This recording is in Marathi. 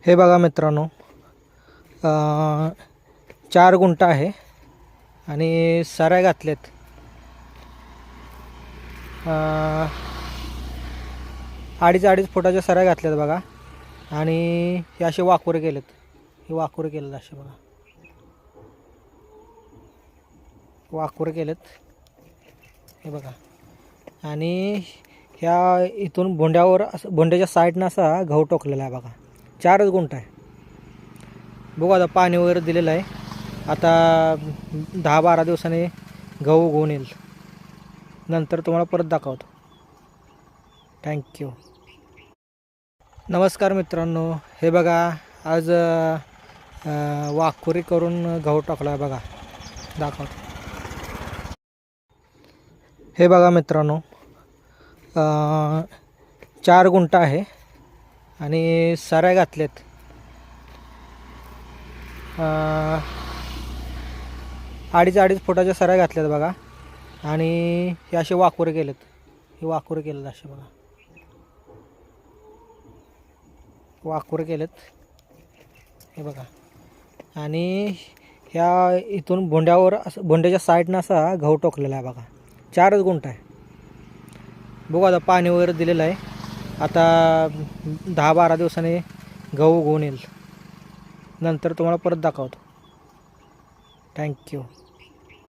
हे बघा मित्रांनो, 4 गुंठ आहे आणि सऱ्या घातल्यात. अडीच फुटाच्या सऱ्या घातल्यात बघा. आणि हे असे वाकुरे केलेत. हे वाकुरे केलेत असे बघा, वाकुरे केलेत हे बघा. आणि ह्या इथून भोंड्यावर असं भोंड्याच्या साईडनं असा गहू टोकलेला आहे बघा. 4च गुंठ आहे. बघू आता पाणी वगैरे दिलेलं आहे. आता 10-12 दिवसांनी गहू उगवून येईल. नंतर तुम्हाला परत दाखवतो. थँक्यू. नमस्कार मित्रांनो, हे बघा आज वाकुरी करून गहू टाकला आहे बघा, दाखवतो. हे बघा मित्रांनो, 4 गुंठ आहे आणि सऱ्या घातल्यात. अडीच फुटाच्या सऱ्या घातल्यात बघा. आणि हे असे वाकुरे केलेत. हे वाकुरे केलेत असे बघा, वाकुरे केलेत हे बघा. आणि ह्या इथून भोंड्यावर असं भोंड्याच्या साईडनं असा गहू टोकलेला आहे बघा. 4च गुंठ आहे. बघू आता पाणी वगैरे दिलेलं आहे. आता 10-12 दिवसांनी गहू उगवून येईल. नंतर तुम्हाला परत दाखवतो. थँक्यू.